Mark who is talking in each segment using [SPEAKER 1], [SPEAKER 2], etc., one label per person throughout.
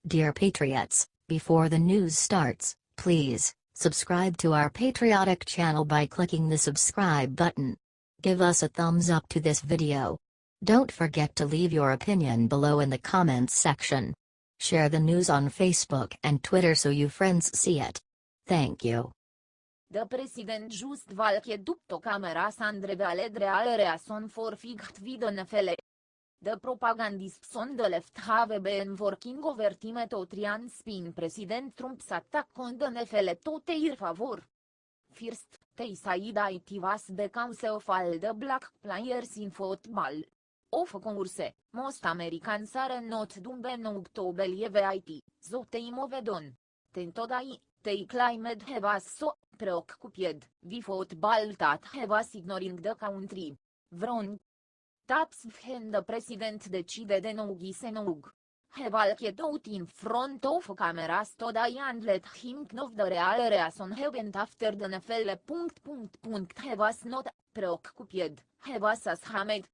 [SPEAKER 1] Dear Patriots, before the news starts, please subscribe to our patriotic channel by clicking the subscribe button. Give us a thumbs up to this video. Don't forget to leave your opinion below in the comments section. Share the news on Facebook and Twitter so your friends see it. Thank you.
[SPEAKER 2] The president just valke dupto cameras and revealed real reason for fight with NFL. The propagandists on the left have been working over time to try and spin President Trump's attack on the NFL to their favor. First, they said it was because of all the black players in football. Of course, most Americans are not dumb enough to believe it, so they moved on. Today, they claimed he was so preoccupied with football that he was ignoring the country. Wrong. That's when the president decided no gise no. He walked out in front of cameras today and let him know the real reason he went after the NFL. He was not preoccupied, he was ashamed.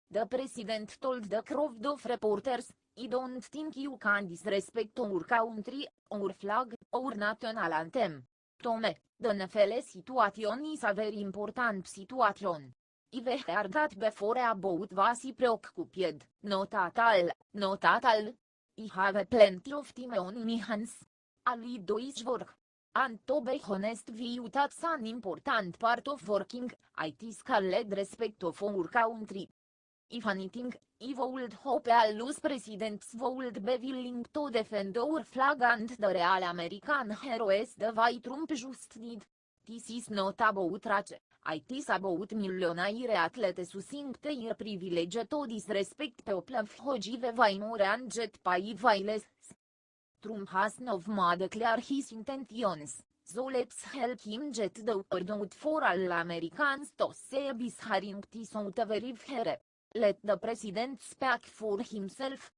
[SPEAKER 2] The president told the crowd of reporters, "I don't think you can disrespect our country, our flag, our national anthem. To me, the NFL situation is a very important situation. I've heard that before about was I preoccupied, not at all, not at all. I have plenty of time on my hands. All I do is work. And to be honest with you, that's an important part of working, it is called respect of our country. If anything, I would hope all those presidents would be willing to defend our flag and the real American heroes the way Trump just did. This is not about race, it is about millionaire athletes using their privilege to disrespect people who give way more and get paid violence. Trump has now made clear his intentions, so let's help him get the word out for all Americans to say this hearing this out very fair. Let the president speak for himself.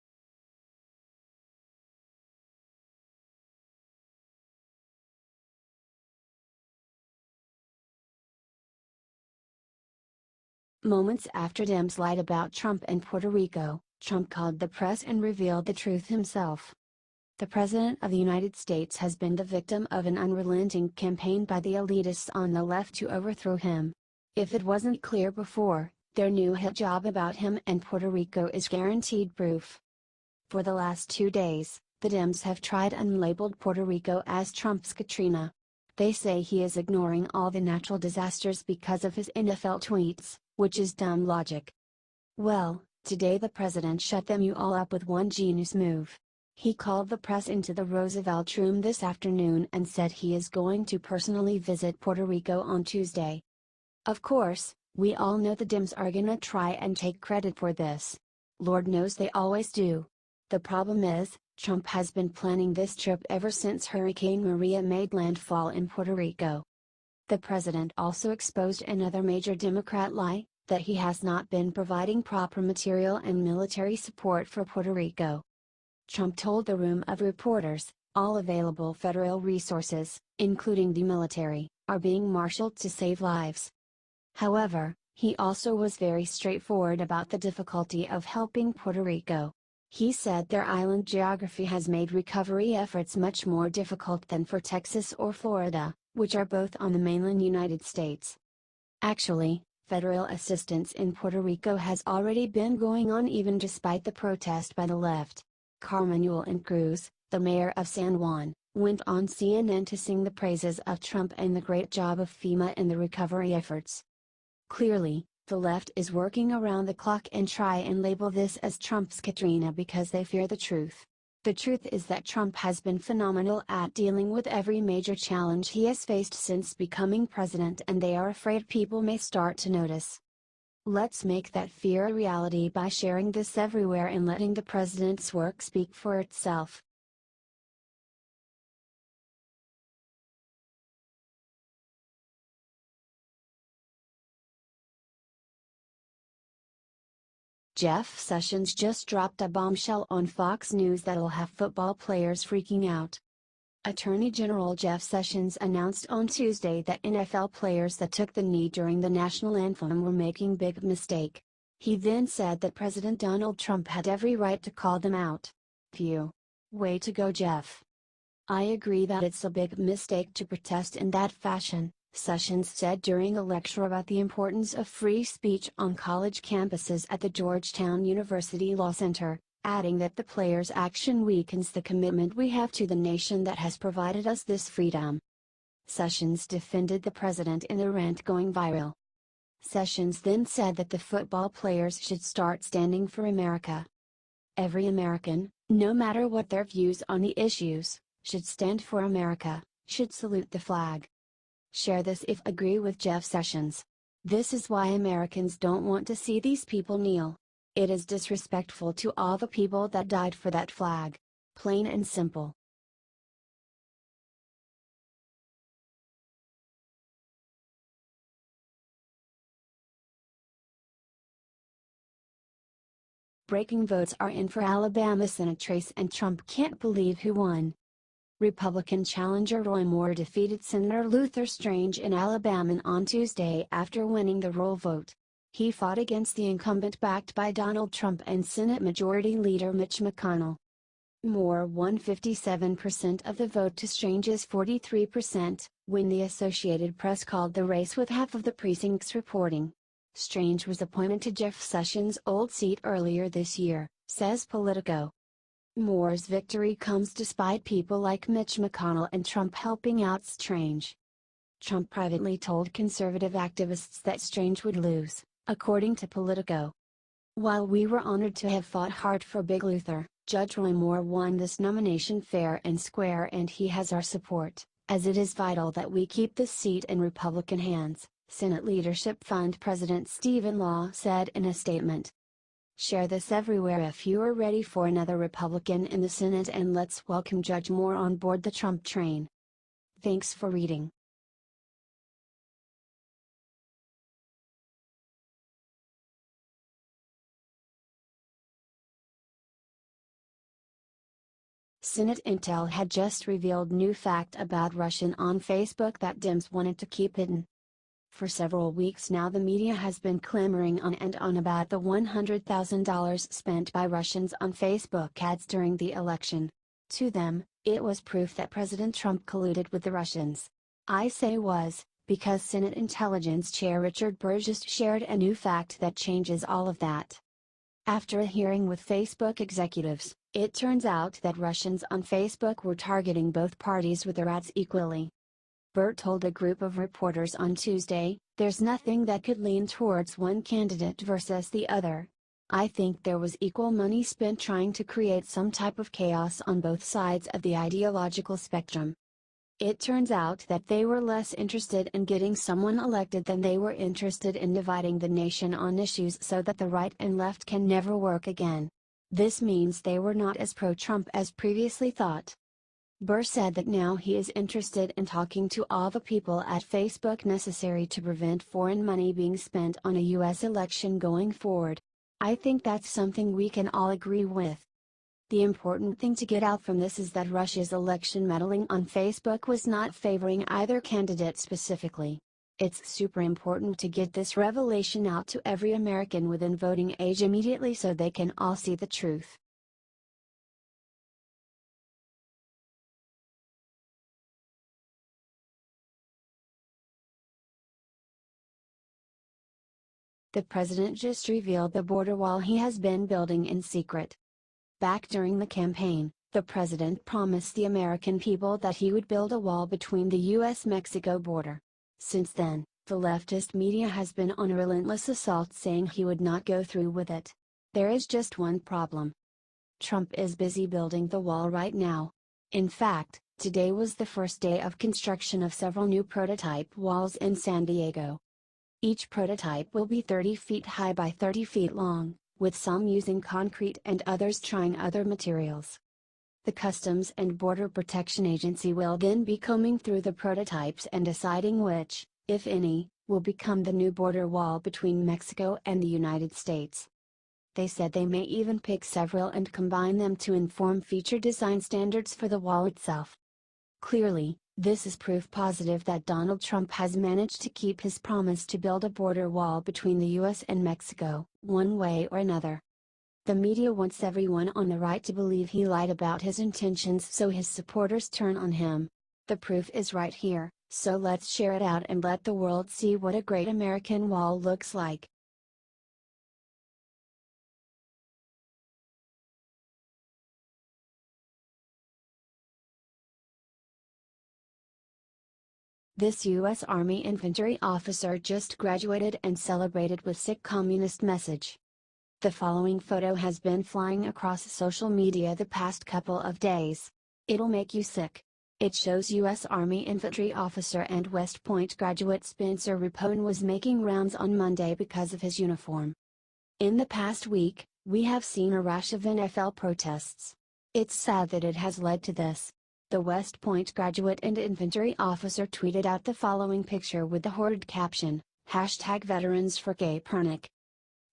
[SPEAKER 3] Moments after Dems lied about Trump and Puerto Rico, Trump called the press and revealed the truth himself. The President of the United States has been the victim of an unrelenting campaign by the elitists on the left to overthrow him. If it wasn't clear before, their new hit job about him and Puerto Rico is guaranteed proof. For the last 2 days, the Dems have tried and labeled Puerto Rico as Trump's Katrina. They say he is ignoring all the natural disasters because of his NFL tweets, which is dumb logic. Well, today the president shut them all up with one genius move. He called the press into the Roosevelt Room this afternoon and said he is going to personally visit Puerto Rico on Tuesday. Of course, we all know the Dems are gonna try and take credit for this. Lord knows they always do. The problem is, Trump has been planning this trip ever since Hurricane Maria made landfall in Puerto Rico. The president also exposed another major Democrat lie, that he has not been providing proper material and military support for Puerto Rico. Trump told the room of reporters, all available federal resources, including the military, are being marshaled to save lives. However, he also was very straightforward about the difficulty of helping Puerto Rico. He said their island geography has made recovery efforts much more difficult than for Texas or Florida, which are both on the mainland United States. Actually, federal assistance in Puerto Rico has already been going on even despite the protest by the left. Carmanuel and Cruz, the mayor of San Juan, went on CNN to sing the praises of Trump and the great job of FEMA in the recovery efforts. Clearly, the left is working around the clock and try and label this as Trump's Katrina because they fear the truth. The truth is that Trump has been phenomenal at dealing with every major challenge he has faced since becoming president, and they are afraid people may start to notice. Let's make that fear a reality by sharing this everywhere and letting the president's work speak for itself. Jeff Sessions just dropped a bombshell on Fox News that'll have football players freaking out. Attorney General Jeff Sessions announced on Tuesday that NFL players that took the knee during the national anthem were making big mistake. He then said that President Donald Trump had every right to call them out. Phew. Way to go, Jeff. I agree that it's a big mistake to protest in that fashion, Sessions said during a lecture about the importance of free speech on college campuses at the Georgetown University Law Center, adding that the players' action weakens the commitment we have to the nation that has provided us this freedom. Sessions defended the president in a rant going viral. Sessions then said that the football players should start standing for America. Every American, no matter what their views on the issues, should stand for America, should salute the flag. Share this if agree with Jeff Sessions. This is why Americans don't want to see these people kneel. It is disrespectful to all the people that died for that flag. Plain and simple. Breaking votes are in for Alabama Senate race and Trump can't believe who won. Republican challenger Roy Moore defeated Senator Luther Strange in Alabama on Tuesday after winning the roll vote. He fought against the incumbent backed by Donald Trump and Senate Majority Leader Mitch McConnell. Moore won 57% of the vote to Strange's 43%, when the Associated Press called the race with half of the precincts reporting. Strange was appointed to Jeff Sessions' old seat earlier this year, says Politico. Moore's victory comes despite people like Mitch McConnell and Trump helping out Strange. Trump privately told conservative activists that Strange would lose, according to Politico. While we were honored to have fought hard for Big Luther, Judge Roy Moore won this nomination fair and square and he has our support, as it is vital that we keep this seat in Republican hands, Senate Leadership Fund President Stephen Law said in a statement. Share this everywhere if you are ready for another Republican in the Senate and let's welcome Judge Moore on board the Trump train. Thanks for reading. Senate intel had just revealed new fact about Russian on Facebook that Dems wanted to keep hidden. For several weeks now the media has been clamoring on and on about the $100,000 spent by Russians on Facebook ads during the election. To them, it was proof that President Trump colluded with the Russians. I say was, because Senate Intelligence Chair Richard Burr just shared a new fact that changes all of that. After a hearing with Facebook executives, it turns out that Russians on Facebook were targeting both parties with their ads equally. Burr told a group of reporters on Tuesday, "There's nothing that could lean towards one candidate versus the other. I think there was equal money spent trying to create some type of chaos on both sides of the ideological spectrum." It turns out that they were less interested in getting someone elected than they were interested in dividing the nation on issues so that the right and left can never work again. This means they were not as pro-Trump as previously thought. Burr said that now he is interested in talking to all the people at Facebook necessary to prevent foreign money being spent on a U.S. election going forward. I think that's something we can all agree with. The important thing to get out from this is that Russia's election meddling on Facebook was not favoring either candidate specifically. It's super important to get this revelation out to every American within voting age immediately so they can all see the truth. The president just revealed the border wall he has been building in secret. Back during the campaign, the president promised the American people that he would build a wall between the U.S.-Mexico border. Since then, the leftist media has been on a relentless assault saying he would not go through with it. There is just one problem. Trump is busy building the wall right now. In fact, today was the first day of construction of several new prototype walls in San Diego. Each prototype will be 30 feet high by 30 feet long, with some using concrete and others trying other materials. The Customs and Border Protection Agency will then be combing through the prototypes and deciding which, if any, will become the new border wall between Mexico and the United States. They said they may even pick several and combine them to inform future design standards for the wall itself. Clearly, this is proof positive that Donald Trump has managed to keep his promise to build a border wall between the U.S. and Mexico, one way or another. The media wants everyone on the right to believe he lied about his intentions, so his supporters turn on him. The proof is right here, so let's share it out and let the world see what a great American wall looks like. This U.S. Army infantry officer just graduated and celebrated with sick communist message. The following photo has been flying across social media the past couple of days. It'll make you sick. It shows U.S. Army infantry officer and West Point graduate Spencer Rapone was making rounds on Monday because of his uniform. In the past week, we have seen a rash of NFL protests. It's sad that it has led to this. The West Point graduate and infantry officer tweeted out the following picture with the horrid caption, #VeteransForGayPernick.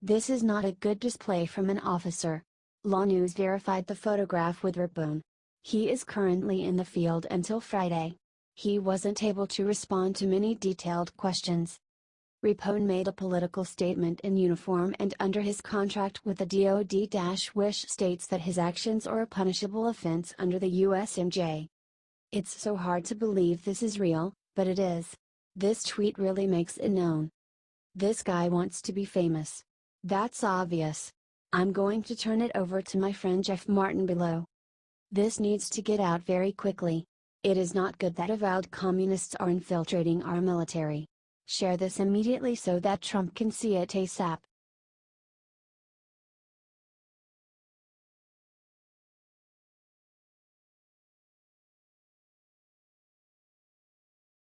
[SPEAKER 3] This is not a good display from an officer. Law News verified the photograph with Rapone. He is currently in the field until Friday. He wasn't able to respond to many detailed questions. Rapone made a political statement in uniform and under his contract with the DoD-Wish states that his actions are a punishable offense under the USMJ. It's so hard to believe this is real, but it is. This tweet really makes it known. This guy wants to be famous. That's obvious. I'm going to turn it over to my friend Jeff Martin below. This needs to get out very quickly. It is not good that avowed communists are infiltrating our military. Share this immediately so that Trump can see it ASAP.